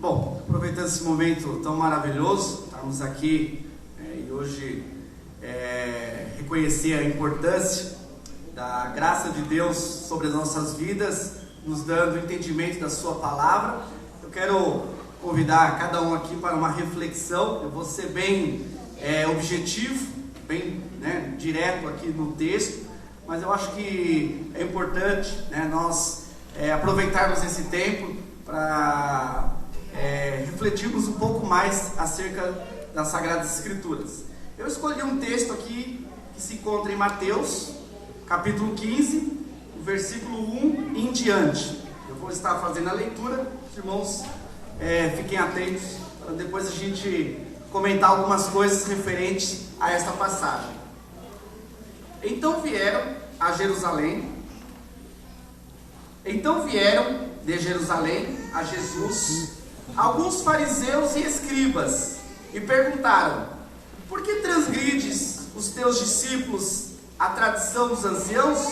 Bom, aproveitando esse momento tão maravilhoso, estarmos aqui e hoje reconhecer a importância da graça de Deus sobre as nossas vidas, nos dando o entendimento da sua palavra. Eu quero convidar cada um aqui para uma reflexão. Eu vou ser bem objetivo, bem direto aqui no texto, mas eu acho que é importante nós aproveitarmos esse tempo para refletirmos um pouco mais acerca das Sagradas Escrituras. Eu escolhi um texto aqui que se encontra em Mateus, capítulo 15, versículo 1 em diante. Eu vou estar fazendo a leitura, os irmãos fiquem atentos para depois a gente comentar algumas coisas referentes a esta passagem. Então vieram de Jerusalém a Jesus alguns fariseus e escribas e perguntaram: por que transgrides os teus discípulos a tradição dos anciãos,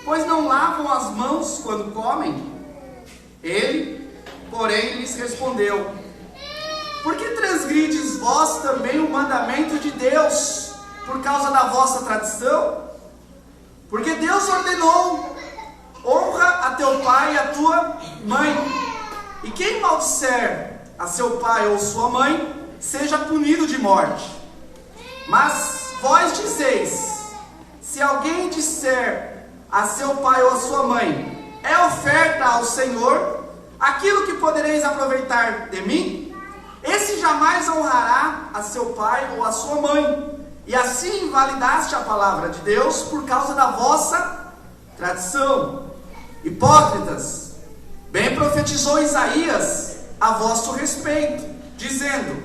pois não lavam as mãos quando comem? Ele, porém, lhes respondeu: por que transgrides vós também o mandamento de Deus por causa da vossa tradição? Porque Deus ordenou: honra a teu pai e a tua mãe, e quem maldisser a seu pai ou sua mãe seja punido de morte. Mas vós dizeis: se alguém disser a seu pai ou a sua mãe, é oferta ao Senhor, aquilo que podereis aproveitar de mim, esse jamais honrará a seu pai ou a sua mãe, e assim invalidaste a palavra de Deus por causa da vossa tradição. Hipócritas, bem profetizou Isaías a vosso respeito, dizendo: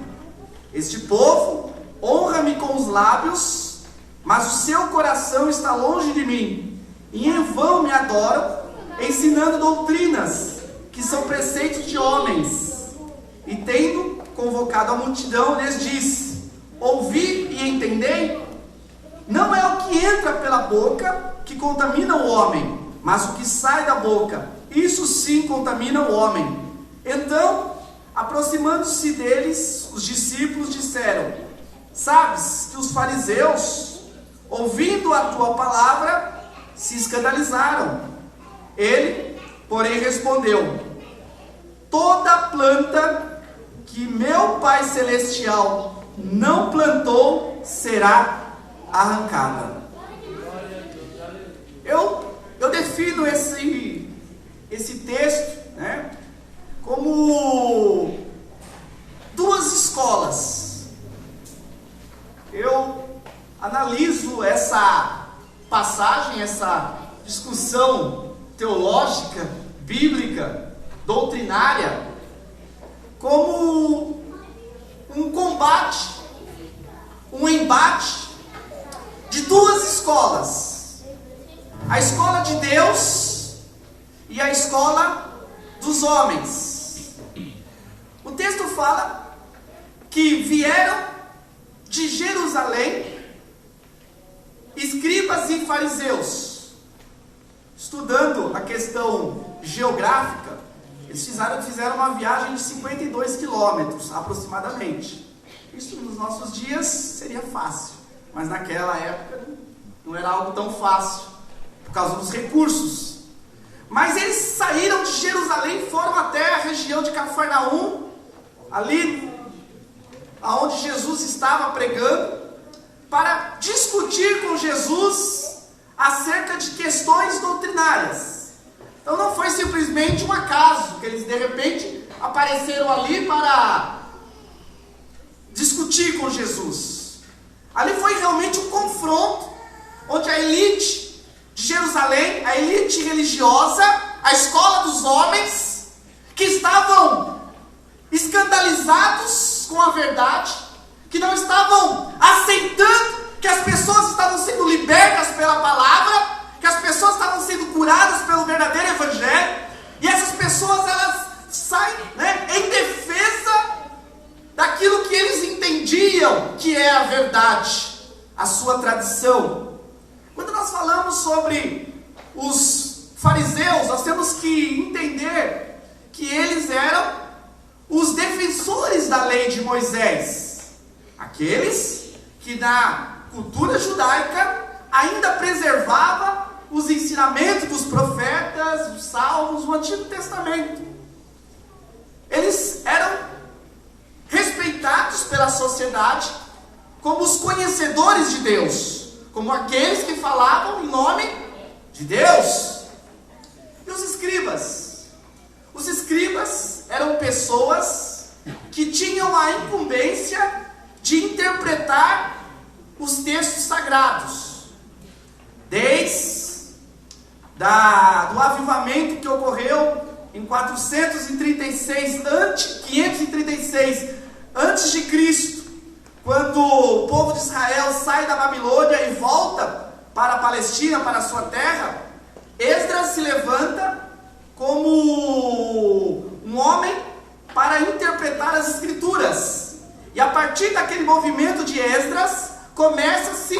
este povo honra-me com os lábios, mas o seu coração está longe de mim, e em vão me adoram, ensinando doutrinas que são preceitos de homens. E tendo convocado a multidão, lhes disse: ouvi e entendei? Não é o que entra pela boca que contamina o homem, mas o que sai da boca, isso sim contamina o homem. Então, aproximando-se deles, os discípulos disseram: sabes que os fariseus, ouvindo a tua palavra, se escandalizaram. Ele, porém, respondeu: toda planta que meu Pai Celestial não plantou será arrancada. Eu defino esse texto como duas escolas. Eu analiso essa passagem, essa discussão teológica, bíblica, doutrinária, como um combate, um embate de duas escolas: a escola de Deus e a escola dos homens. O texto fala que vieram de Jerusalém escribas e fariseus. Estudando a questão geográfica, eles fizeram uma viagem de 52 quilômetros aproximadamente. Isso nos nossos dias seria fácil, mas naquela época não era algo tão fácil, por causa dos recursos. Mas eles saíram de Jerusalém e foram até a região de Cafarnaum, ali aonde Jesus estava pregando, para discutir com Jesus acerca de questões doutrinárias. Então não foi simplesmente um acaso que eles de repente apareceram ali para discutir com Jesus. Ali foi realmente um confronto, onde a elite de Jerusalém, a elite religiosa, a escola dos homens, que estavam escandalizados com a verdade, que não estavam aceitando que as pessoas estavam sendo libertas pela palavra, que as pessoas estavam sendo curadas pelo verdadeiro evangelho, e essas pessoas elas saem em defesa daquilo que eles entendiam que é a verdade, a sua tradição. Quando nós falamos sobre os fariseus, nós temos que entender que eles eram os da lei de Moisés? Aqueles que na cultura judaica ainda preservava os ensinamentos dos profetas, os salmos, o Antigo Testamento. Eles eram respeitados pela sociedade como os conhecedores de Deus, como aqueles que falavam em nome de Deus. E os escribas? Os escribas eram pessoas que tinham a incumbência de interpretar os textos sagrados. Desde do avivamento que ocorreu em 536 antes de Cristo, quando o povo de Israel sai da Babilônia e volta para a Palestina, para a sua terra, Esdras se levanta como um homem para interpretar as Escrituras. E a partir daquele movimento de Esdras, começa-se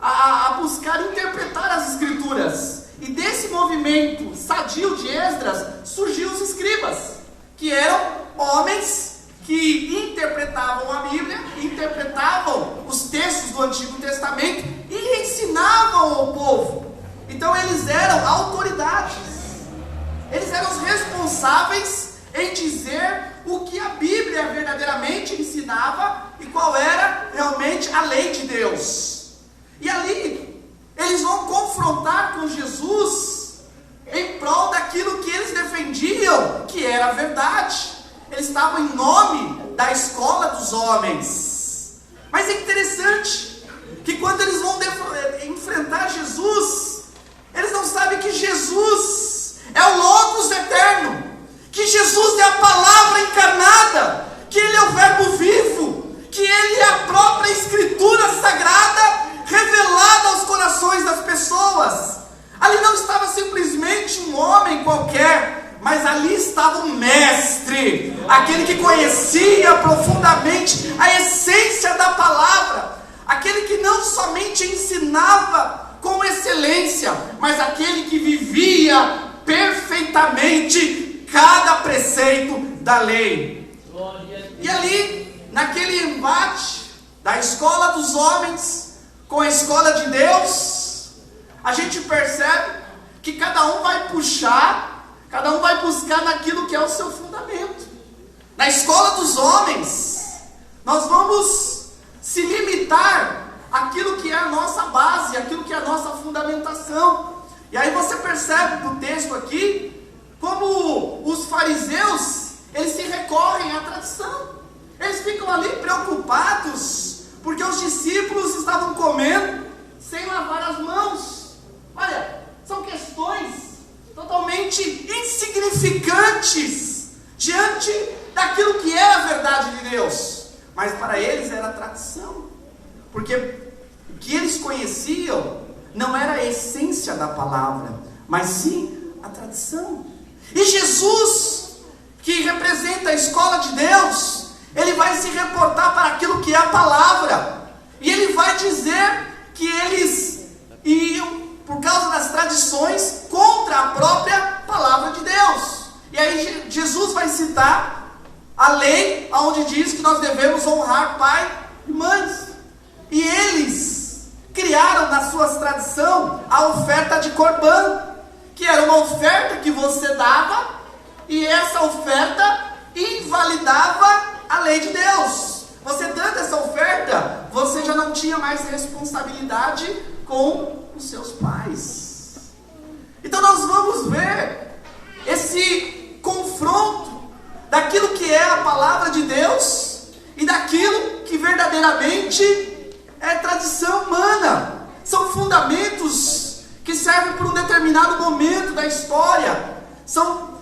a buscar interpretar as Escrituras. E desse movimento sadio de Esdras, surgiu os escribas, que eram homens que interpretavam a Bíblia, interpretavam os textos do Antigo Testamento e ensinavam ao povo. Então eles eram autoridades, eles eram os responsáveis em dizer o que a Bíblia verdadeiramente ensinava e qual era realmente a lei de Deus. E ali eles vão confrontar com Jesus em prol daquilo que eles defendiam que era a verdade. Eles estavam em nome da escola dos homens. Mas é interessante que quando eles vão enfrentar Jesus, eles não sabem que Jesus é o Logos eterno, que Jesus é a palavra encarnada, que Ele é o verbo vivo, que Ele é a própria Escritura sagrada revelada aos corações das pessoas. Ali não estava simplesmente um homem qualquer, mas ali estava um mestre, aquele que conhecia profundamente a essência da palavra, aquele que não somente ensinava com excelência, mas aquele que vivia perfeitamente cada preceito da lei. E ali, naquele embate da escola dos homens com a escola de Deus, a gente percebe que cada um vai puxar, cada um vai buscar naquilo que é o seu fundamento. Na escola dos homens, nós vamos se limitar àquilo que é a nossa base, àquilo que é a nossa fundamentação. E aí você percebe no texto aqui, como os fariseus, eles se recorrem à tradição. Eles ficam ali preocupados, porque os discípulos estavam comendo sem lavar as mãos. Olha, são questões totalmente insignificantes diante daquilo que é a verdade de Deus. Mas para eles era tradição, porque o que eles conheciam não era a essência da palavra, mas sim a tradição. E Jesus, que representa a escola de Deus, ele vai se reportar para aquilo que é a palavra, e ele vai dizer que eles iam, por causa das tradições, contra a própria palavra de Deus. E aí Jesus vai citar a lei, onde diz que nós devemos honrar pai e mães. E eles criaram na sua tradição a oferta de Corban, que era uma oferta que você dava, e essa oferta invalidava a lei de Deus. Você dando essa oferta, você já não tinha mais responsabilidade com os seus pais. Então nós vamos ver esse confronto daquilo que é a palavra de Deus e daquilo que verdadeiramente é tradição humana. São fundamentos que servem para um determinado momento da história. São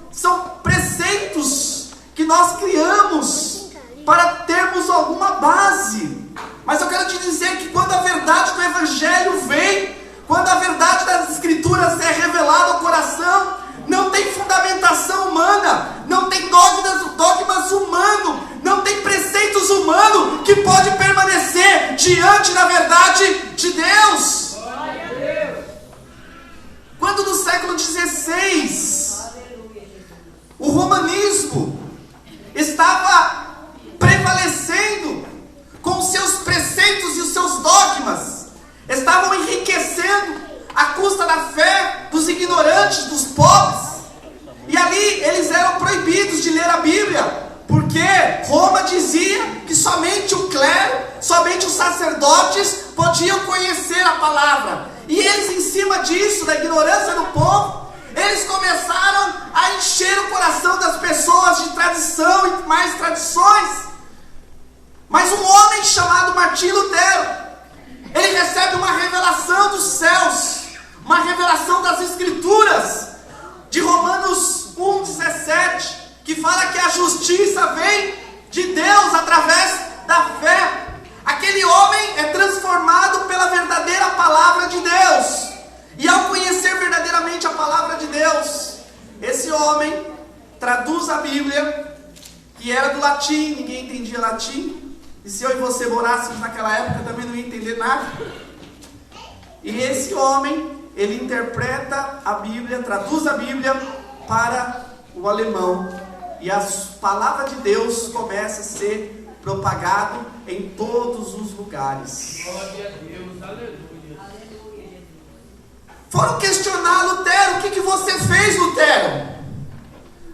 preceitos que nós criamos para termos alguma base. Mas eu quero te dizer que quando a verdade do Evangelho vem, quando a verdade das Escrituras é revelada ao coração, não tem fundamentação humana, não tem dogmas humanos, não tem preceitos humanos que pode permanecer diante da verdade de Deus. Quando no século XVI o romanismo estava prevalecendo Porque Roma dizia que somente o clero, somente os sacerdotes podiam conhecer a palavra. E eles, em cima disso, da ignorância do povo, eles começaram a encher o coração das pessoas de tradição e mais tradições. Mas um homem chamado Martim Lutero, ele recebe uma revelação dos céus, uma revelação das Escrituras, de Romanos 1,17, que fala que a justiça vem de Deus através da fé. Aquele homem é transformado pela verdadeira palavra de Deus. E ao conhecer verdadeiramente a palavra de Deus, esse homem traduz a Bíblia, que era do latim, ninguém entendia latim. E se eu e você morássemos naquela época, também não ia entender nada. E esse homem, ele interpreta a Bíblia, traduz a Bíblia para o alemão. E a palavra de Deus começa a ser propagado em todos os lugares. Glória a Deus, aleluia. Foram questionar Lutero: o que você fez, Lutero?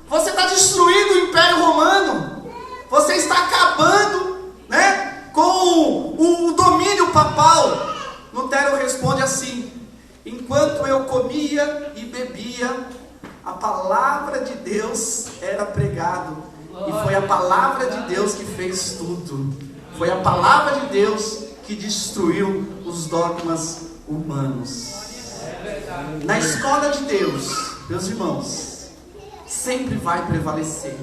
Você está destruindo o Império Romano, você está acabando, né, com o domínio papal. Lutero responde assim: enquanto eu comia e bebia, a palavra de Deus era pregado, e foi a palavra de Deus que fez tudo. Foi a palavra de Deus que destruiu os dogmas humanos. Na escola de Deus, meus irmãos, sempre vai prevalecer.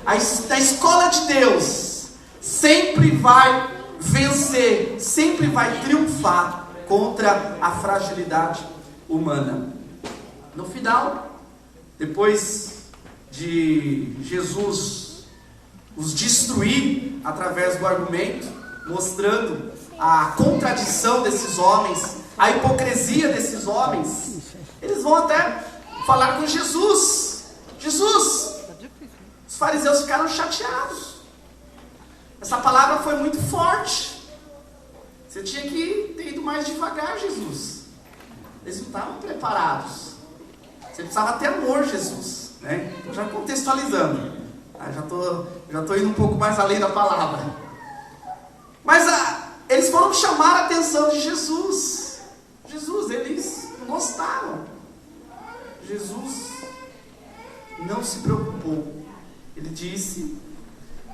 A escola de Deus sempre vai vencer, sempre vai triunfar contra a fragilidade humana. No final, depois de Jesus os destruir através do argumento, mostrando a contradição desses homens, a hipocrisia desses homens, eles vão até falar com Jesus. Jesus, os fariseus ficaram chateados. Essa palavra foi muito forte. Você tinha que ter ido mais devagar, Jesus. Eles não estavam preparados. Você precisava ter amor, Jesus, né? Então, já contextualizando, já tô indo um pouco mais além da palavra. Mas eles foram chamar a atenção de Jesus. Eles não gostaram. Jesus não se preocupou. Ele disse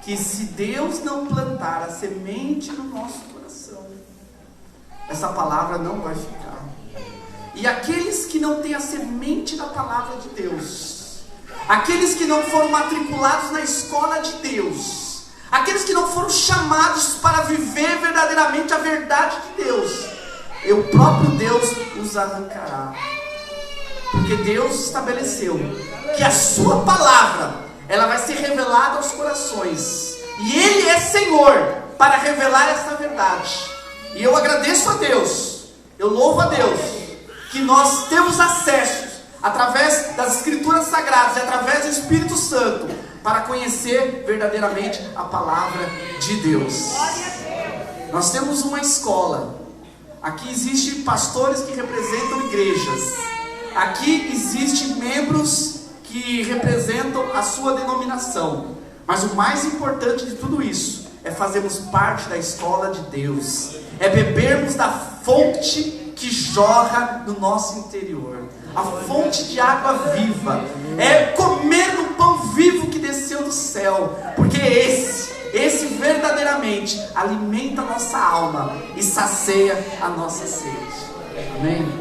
que se Deus não plantar a semente no nosso coração, essa palavra não vai ficar. E aqueles que não têm a semente da palavra de Deus, aqueles que não foram matriculados na escola de Deus, aqueles que não foram chamados para viver verdadeiramente a verdade de Deus, o próprio Deus os arrancará. Porque Deus estabeleceu que a sua palavra, ela vai ser revelada aos corações, e Ele é Senhor para revelar essa verdade. E eu agradeço a Deus, eu louvo a Deus, que nós temos acesso através das Escrituras Sagradas e através do Espírito Santo para conhecer verdadeiramente a palavra de Deus. Nós temos uma escola. Aqui existem pastores que representam igrejas. Aqui existem membros que representam a sua denominação. Mas o mais importante de tudo isso é fazermos parte da escola de Deus. É bebermos da fonte que jorra no nosso interior. A fonte de água viva. É comer no pão vivo que desceu do céu. Porque esse verdadeiramente alimenta a nossa alma e sacia a nossa sede. Amém?